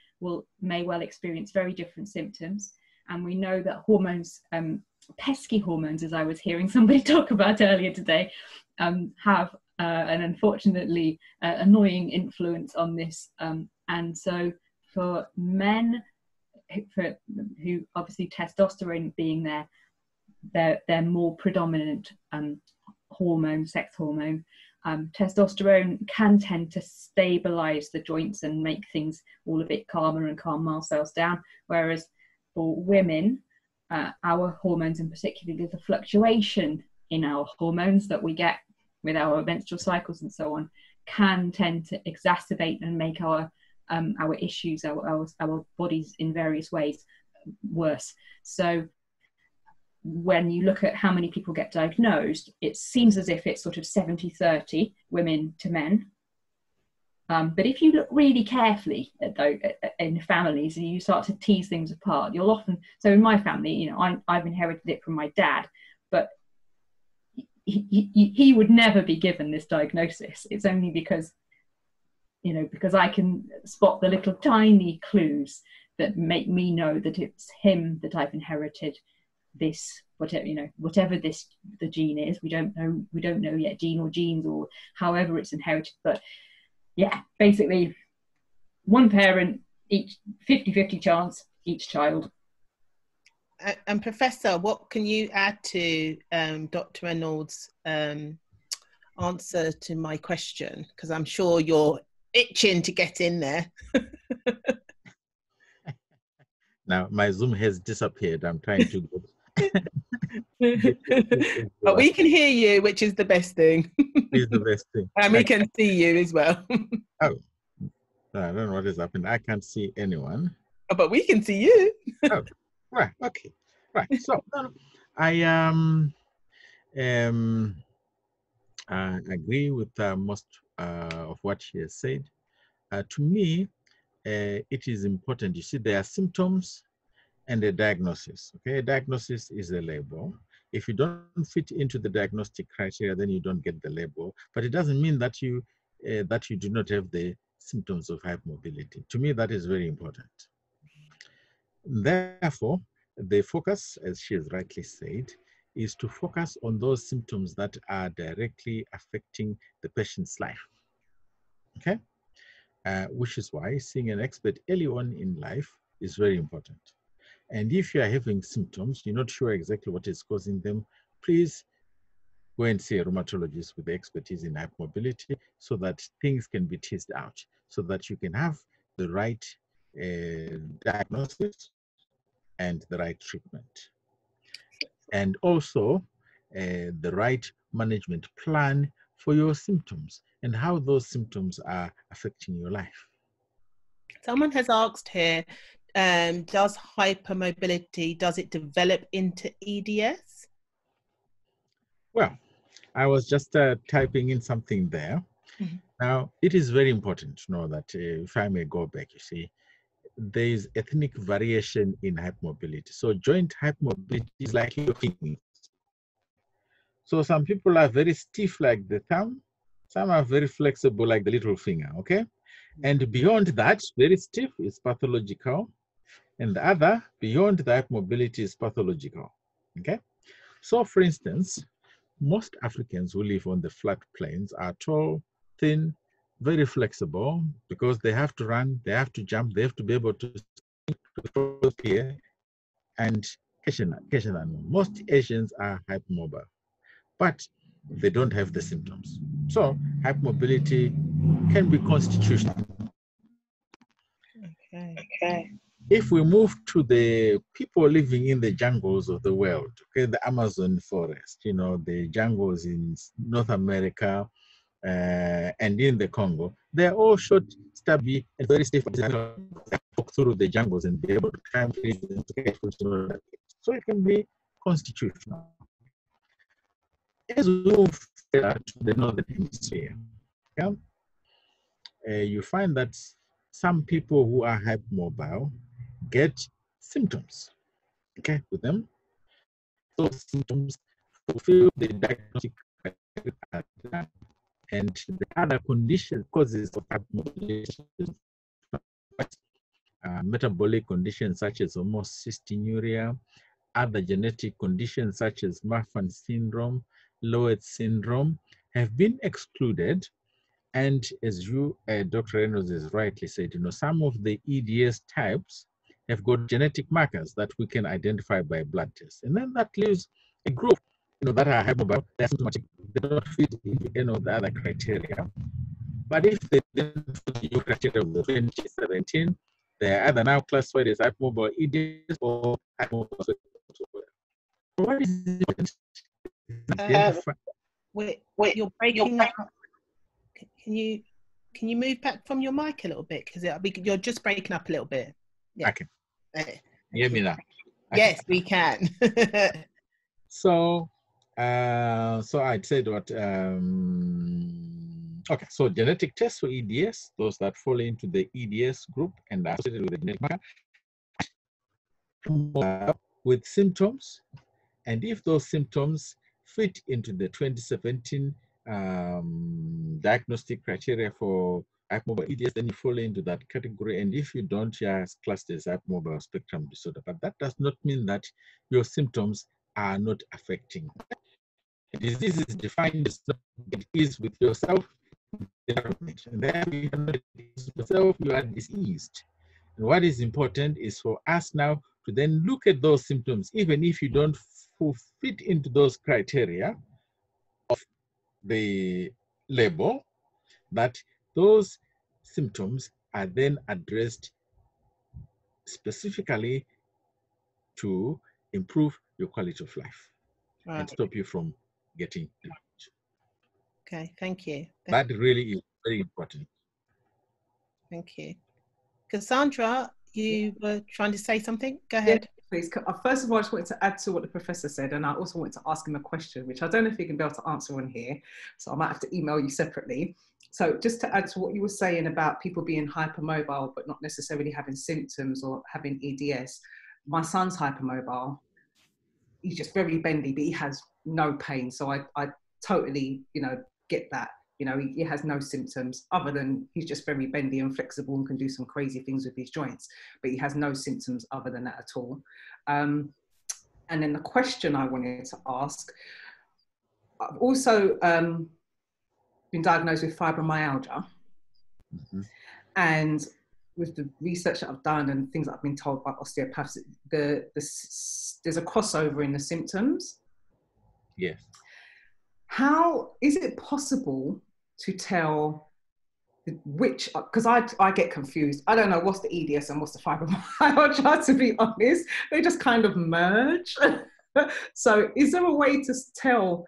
may well experience very different symptoms. And we know that hormones, pesky hormones, as I was hearing somebody talk about earlier today, have an unfortunately annoying influence on this. And so for men, who obviously testosterone being their more predominant hormone, sex hormone, testosterone can tend to stabilize the joints and make things all a bit calmer and calm mast cells down. Whereas for women, our hormones, and particularly the fluctuation in our hormones that we get with our menstrual cycles and so on, can tend to exacerbate and make our issues, our bodies in various ways worse. So when you look at how many people get diagnosed, it seems as if it's sort of 70-30 women to men. But if you look really carefully in families and you start to tease things apart, you'll often, so in my family, you know, I've inherited it from my dad, but he would never be given this diagnosis. It's only because, you know, because I can spot the little tiny clues that make me know that it's him that I've inherited this, whatever the gene is. We don't know yet, gene or genes or however it's inherited. But yeah, basically one parent, each 50-50 chance, each child. And Professor, what can you add to Dr. Reynolds' answer to my question? Because I'm sure you're itching to get in there. Now my Zoom has disappeared. I'm trying to but we can hear you, which is the best thing. Is the best thing. And we can see you as well. Oh, I don't know what is happening. I can't see anyone. Oh, but we can see you. Oh, right. Okay. Right. So I agree with most of what she has said. To me, it is important. You see, there are symptoms and a diagnosis. Okay, a diagnosis is a label. If you don't fit into the diagnostic criteria, then you don't get the label. But it doesn't mean that you do not have the symptoms of hypermobility. To me, that is very important. Therefore, the focus, as she has rightly said, is to focus on those symptoms that are directly affecting the patient's life. Okay? Which is why seeing an expert early on in life is very important. And if you are having symptoms, you're not sure exactly what is causing them, please go and see a rheumatologist with expertise in hypermobility so that things can be teased out, so that you can have the right diagnosis and the right treatment. And also the right management plan for your symptoms and how those symptoms are affecting your life. Someone has asked here, does hypermobility, does it develop into EDS? Well, I was just typing in something there. Mm-hmm. Now, it is very important to know that, if I may go back, you see, there is ethnic variation in hypermobility. So joint hypermobility is like your fingers. So some people are very stiff like the thumb, some are very flexible like the little finger, okay? And beyond that, very stiff is pathological, and the other, beyond the hypermobility, is pathological, okay? So for instance, most Africans who live on the flat plains are tall, thin, very flexible, because they have to run, they have to jump, they have to be able to here, and occasionally, most Asians are hypermobile, but they don't have the symptoms. So hypermobility can be constitutional. Okay. If we move to the people living in the jungles of the world, okay, the Amazon forest, you know, the jungles in North America and in the Congo, they're all short, stubby, and very stiff. Walk through the jungles and be able to climb trees and get food. So it can be constitutional. As we move to the northern hemisphere, yeah, you find that some people who are hypermobile get symptoms, okay, with them. Those symptoms fulfill the diagnostic criteria, and the other condition causes of hypermobility, metabolic conditions such as homocystinuria, other genetic conditions such as Marfan syndrome, Lowett syndrome have been excluded. And as you, Dr. Reynolds has rightly said, you know, some of the EDS types have got genetic markers that we can identify by blood tests. And then that leaves a group, you know, that are hypermobile, they're symptomatic, they don't fit into any of the other criteria. But if they didn't fit the new criteria of the 2017, they are either now classified as hypermobile EDS or hypermobile. What is important? Wait, you're breaking up. Can you move back from your mic a little bit, because you're just breaking up a little bit. Yeah. Okay. Hear me now. Yes, we can. So I'd said what. Okay, so genetic tests for EDS, those that fall into the EDS group and are associated with the genetic marker, with symptoms, and if those symptoms fit into the 2017 diagnostic criteria for hypermobile EDS, then you fall into that category. And if you don't, you are classed as hypermobile spectrum disorder. But that does not mean that your symptoms are not affecting. The disease is defined as it is with yourself, and then you are not yourself, you are diseased. And what is important is for us now to then look at those symptoms, even if you don't fit into those criteria of the label, that those symptoms are then addressed specifically to improve your quality of life and stop you from getting damaged. Okay, thank you. That really is very important. Thank you. Cassandra, you were trying to say something? Go ahead. Yeah, please. First of all, I just wanted to add to what the professor said, and I also wanted to ask him a question, which I don't know if he can be able to answer on here, so I might have to email you separately. So just to add to what you were saying about people being hypermobile, but not necessarily having symptoms or having EDS, my son's hypermobile. He's just very bendy, but he has no pain. So I totally, you know, get that. You know, he has no symptoms other than he's just very bendy and flexible and can do some crazy things with his joints, but he has no symptoms other than that at all. And then the question I wanted to ask, I've also been diagnosed with fibromyalgia. Mm-hmm. And with the research that I've done and things that I've been told by osteopaths, there's a crossover in the symptoms. Yes. How is it possible to tell which, because I get confused. I don't know what's the EDS and what's the fibromyalgia, to be honest. They just kind of merge. So is there a way to tell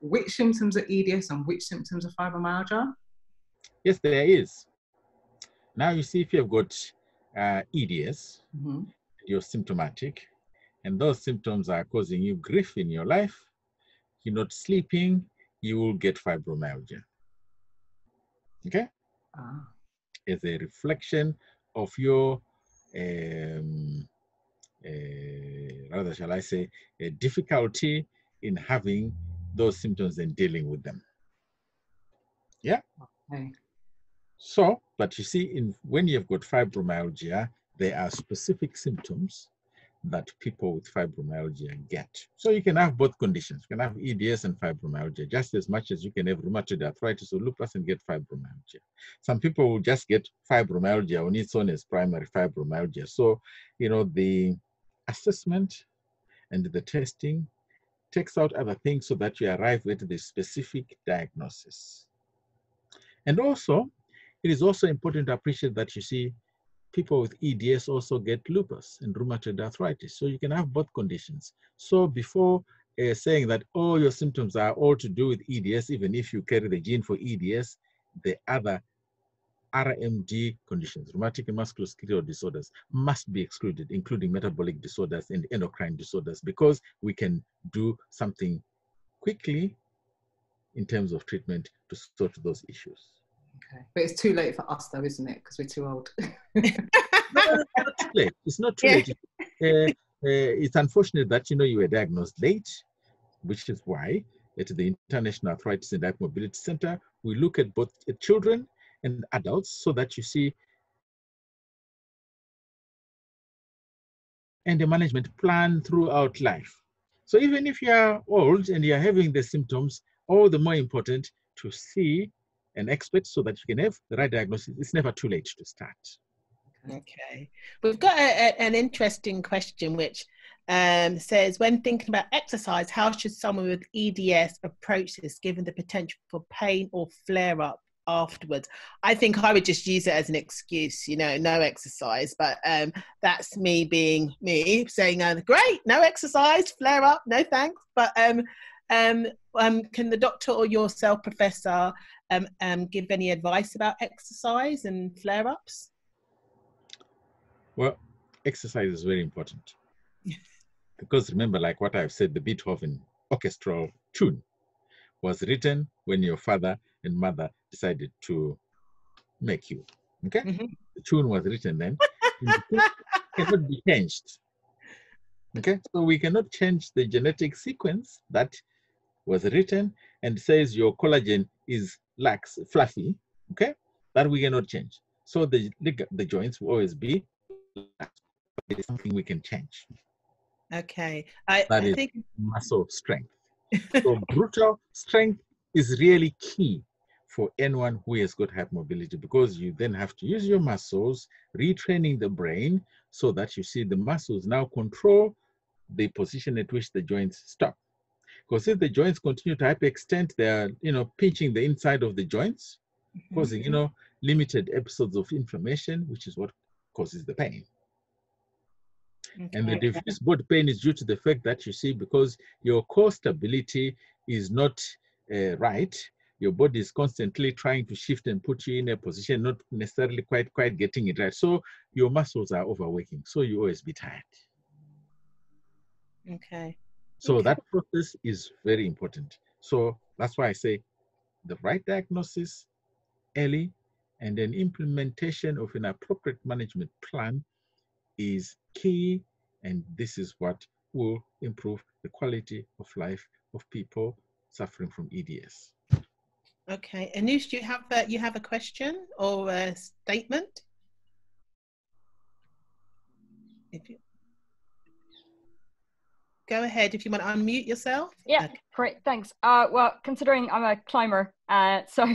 which symptoms are EDS and which symptoms are fibromyalgia? Yes, there is. Now you see, if you've got EDS, mm-hmm. you're symptomatic, and those symptoms are causing you grief in your life, you're not sleeping, you will get fibromyalgia. Okay? As a reflection of your, rather shall I say, a difficulty in having those symptoms and dealing with them. Yeah? Okay. So, but you see, when you've got fibromyalgia, there are specific symptoms that people with fibromyalgia get. So you can have both conditions. You can have EDS and fibromyalgia just as much as you can have rheumatoid arthritis or lupus and get fibromyalgia. Some people will just get fibromyalgia on its own as primary fibromyalgia. So, you know, the assessment and the testing takes out other things so that you arrive at the specific diagnosis. And also, it is also important to appreciate that, you see, people with EDS also get lupus and rheumatoid arthritis. So you can have both conditions. So before saying that, oh, your symptoms are all to do with EDS, even if you carry the gene for EDS, the other RMD conditions, rheumatic and musculoskeletal disorders, must be excluded, including metabolic disorders and endocrine disorders, because we can do something quickly in terms of treatment to sort those issues. Okay. But it's too late for us though, isn't it? Because we're too old. No, it's not too late. It's not too late. It's unfortunate that, you know, you were diagnosed late, which is why at the International Arthritis and Hypermobility Center, we look at both children and adults so that you see and the management plan throughout life. So even if you are old and you're having the symptoms, all the more important to see an expert so that you can have the right diagnosis. It's never too late to start. Okay. We've got an interesting question which says, when thinking about exercise, how should someone with EDS approach this given the potential for pain or flare-up afterwards? I think I would just use it as an excuse, you know, no exercise, but that's me being me, saying, great, no exercise, flare up, no thanks. But can the doctor or yourself, Professor, give any advice about exercise and flare-ups? Well, exercise is very important. Because remember, like what I've said, the Beethoven orchestral tune was written when your father and mother decided to make you. Okay? Mm-hmm. The tune was written then. It cannot be changed. Okay? So we cannot change the genetic sequence that was written and says your collagen is lax, fluffy. Okay? That we cannot change. So the joints will always be lax. But it's something we can change. Okay. I think muscle strength. So brutal strength is really key for anyone who has got hypermobility, because you then have to use your muscles, retraining the brain so that you see the muscles now control the position at which the joints stop. Because if the joints continue to hyperextend, they're, you know, pinching the inside of the joints, causing, you know, limited episodes of inflammation, which is what causes the pain. Okay. And the diffuse body pain is due to the fact that, you see, because your core stability is not right, your body is constantly trying to shift and put you in a position, not necessarily quite getting it right. So your muscles are overworking, so you always be tired. Okay. So that process is very important. So that's why I say the right diagnosis early and then implementation of an appropriate management plan is key, and this is what will improve the quality of life of people suffering from EDS. Okay, Anoushè, do you have a question or a statement? If you go ahead, if you want to unmute yourself. Yeah, okay. Great, thanks. Well, considering I'm a climber, so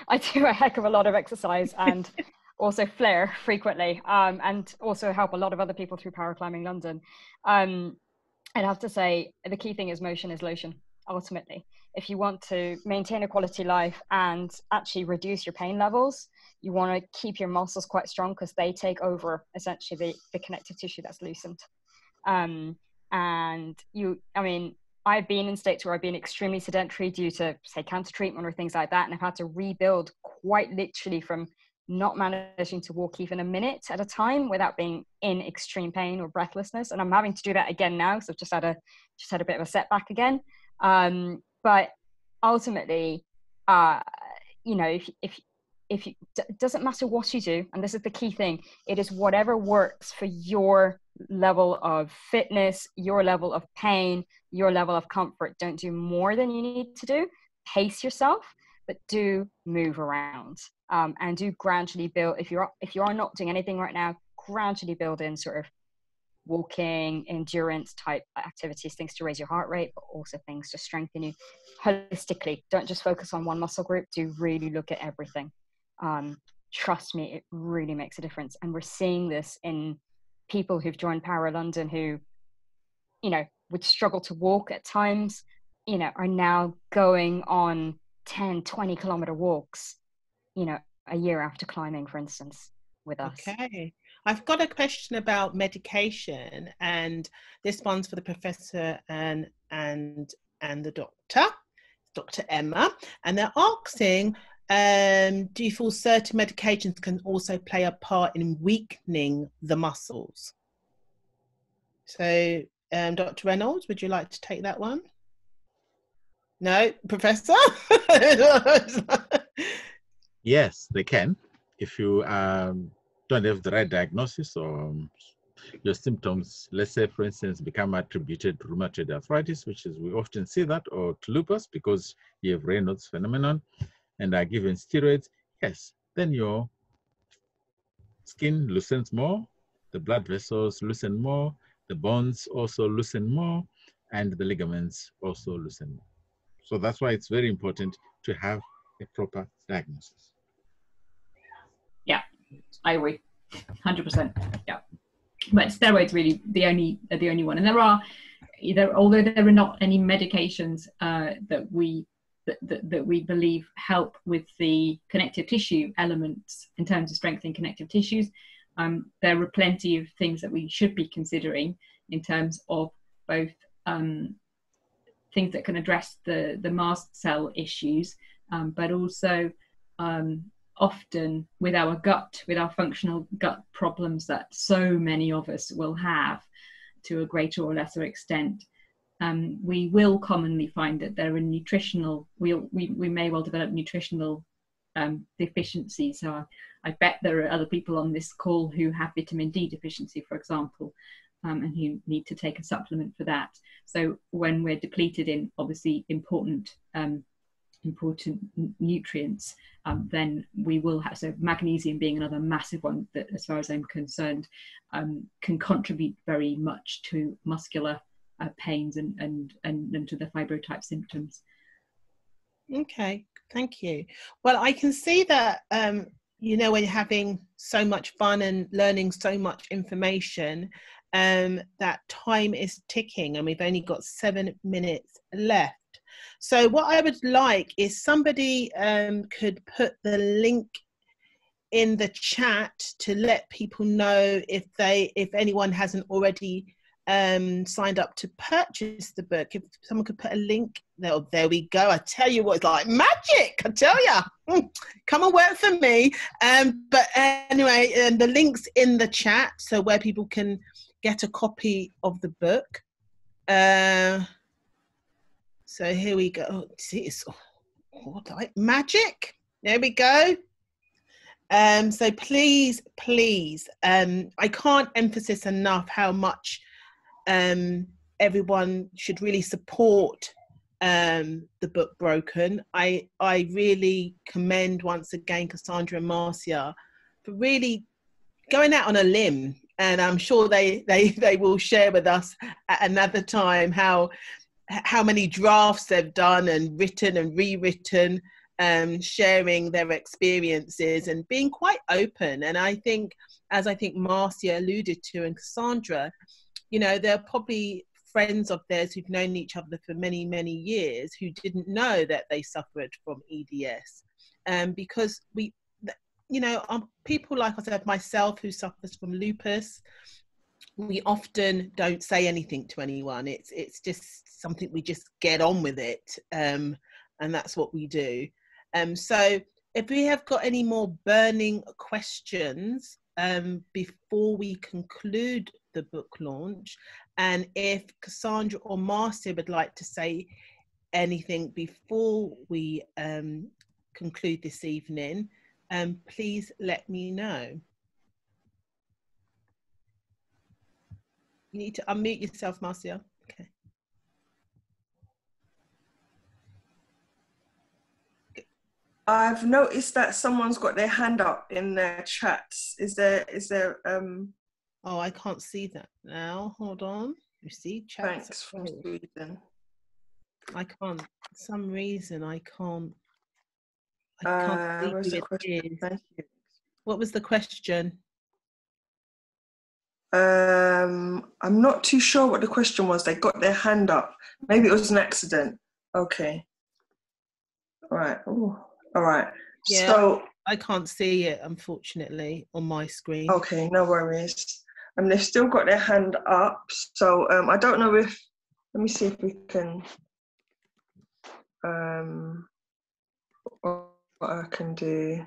I do a heck of a lot of exercise and also flare frequently, and also help a lot of other people through Paraclimbing London. I'd have to say the key thing is motion is lotion, ultimately. If you want to maintain a quality life and actually reduce your pain levels, you want to keep your muscles quite strong because they take over essentially the connective tissue that's loosened. And I've been in states where I've been extremely sedentary due to, say, cancer treatment or things like that. And I've had to rebuild quite literally from not managing to walk even a minute at a time without being in extreme pain or breathlessness. And I'm having to do that again now. So I've just had a bit of a setback again. But ultimately, if you, doesn't matter what you do, and this is the key thing, it is whatever works for your level of fitness, your level of pain, your level of comfort. Don't do more than you need to do. Pace yourself, but do move around, and do gradually build. If you are not doing anything right now, gradually build in sort of walking, endurance type activities, things to raise your heart rate, but also things to strengthen you holistically. Don't just focus on one muscle group. Do really look at everything. Trust me, it really makes a difference. And we're seeing this in people who've joined Para London who, would struggle to walk at times, are now going on 10, 20 kilometer walks, a year after climbing, for instance, with us. Okay. I've got a question about medication, and this one's for the professor and the doctor, Dr. Emma, and they're asking, do you feel certain medications can also play a part in weakening the muscles? So, Dr. Reynolds, would you like to take that one? No, Professor? Yes, they can. If you don't have the right diagnosis or your symptoms, let's say, for instance, become attributed to rheumatoid arthritis, which is, we often see that, or to lupus because you have Raynaud's phenomenon and are given steroids, yes, then your skin loosens more, the blood vessels loosen more, the bones also loosen more, and the ligaments also loosen more. So that's why it's very important to have a proper diagnosis. Yeah, I agree, 100%. Yeah, but steroids really the only one, and although there are not any medications that we believe help with the connective tissue elements in terms of strengthening connective tissues. There are plenty of things that we should be considering in terms of both things that can address the mast cell issues, but also often with our functional gut problems that so many of us will have to a greater or lesser extent. We will commonly find that there are nutritional, we may well develop nutritional deficiencies. So I bet there are other people on this call who have vitamin D deficiency, for example, and who need to take a supplement for that. So when we're depleted in obviously important nutrients, then we will have, so magnesium being another massive one that, as far as I'm concerned, can contribute very much to muscular pains and to the fibrotype symptoms. Okay, thank you. Well, I can see that when you're having so much fun and learning so much information, that time is ticking and we've only got 7 minutes left. So what I would like is somebody could put the link in the chat to let people know if anyone hasn't already signed up to purchase the book. If someone could put a link there, there we go. I tell you what, it's like magic. I tell you, come and work for me. But anyway, the link's in the chat, so where people can get a copy of the book. So here we go. Oh, see, it's like magic. There we go. So please, I can't emphasize enough how much everyone should really support the book BrOKen. I really commend once again Cassandra and Marcia for really going out on a limb, and I'm sure they will share with us at another time how many drafts they've done and written and rewritten, sharing their experiences and being quite open. And I think, as I think Marcia alluded to, and Cassandra, you know, they're probably friends of theirs who've known each other for many, many years who didn't know that they suffered from EDS. Because we, you know, people like I said, myself, who suffers from lupus, we often don't say anything to anyone. It's just something we just get on with it, and that's what we do. So if we have got any more burning questions before we conclude the book launch, and if Cassandra or Marcia would like to say anything before we conclude this evening, please let me know. You need to unmute yourself, Marcia. Okay. I've noticed that someone's got their hand up in their chats. Is there Oh, I can't see that now. Hold on. You see, chats. Thanks from Sweden. I can't. For some reason, I can't. Where's see the who question? it is. Thank you. What was the question? I'm not too sure what the question was. They got their hand up. Maybe it was an accident. Okay. All right. Ooh. All right. Yeah, So I can't see it, unfortunately, on my screen. okay, no worries. They've still got their hand up. So I don't know if. Let me see if we can. What I can do.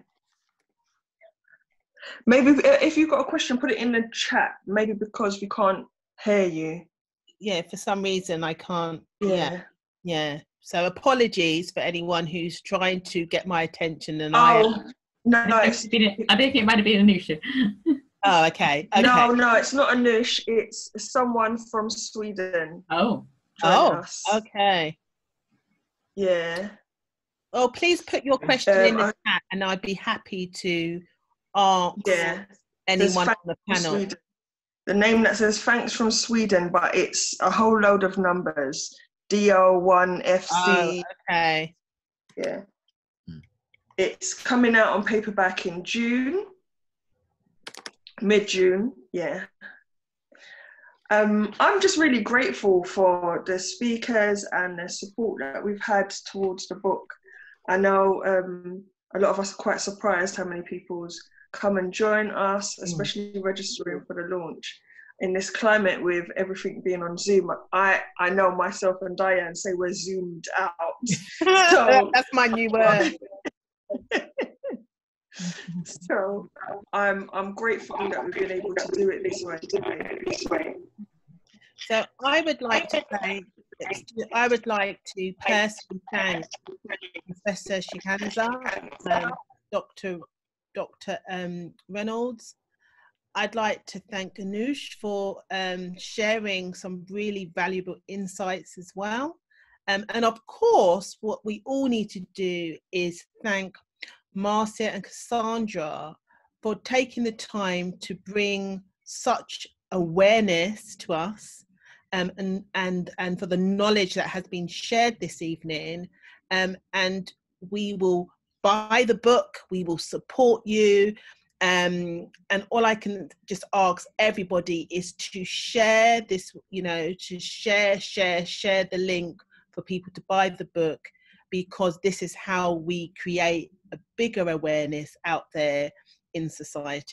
Maybe if you've got a question, put it in the chat. Maybe because we can't hear you. Yeah, for some reason I can't. Yeah. Yeah. So apologies for anyone who's trying to get my attention. And No, I think it might have been Anoushè. Oh, okay. No, it's not Anoushè. It's someone from Sweden. Us. Okay. Yeah. Oh, please put your question in the chat, and I'd be happy to ask anyone on the panel. Sweden. The name that says thanks from Sweden, but it's a whole load of numbers. DO1FC. Oh, okay. Yeah. It's coming out on paperback in June. Mid-June, yeah. I'm just really grateful for the speakers and the support that we've had towards the book. I know a lot of us are quite surprised how many people's come and join us, especially registering for the launch. In this climate with everything being on Zoom, I know myself and Diane say we're zoomed out. So that's my new word. So I'm grateful that we've been able to do it this way. So I would like to personally thank Professor Chikanza, Dr. Reynolds. I'd like to thank Anoushè for sharing some really valuable insights as well. And of course, what we all need to do is thank Marcia and Cassandra for taking the time to bring such awareness to us, and for the knowledge that has been shared this evening. And we will buy the book, we will support you, and all I can just ask everybody is to share this, you know, to share the link for people to buy the book, because this is how we create a bigger awareness out there in society.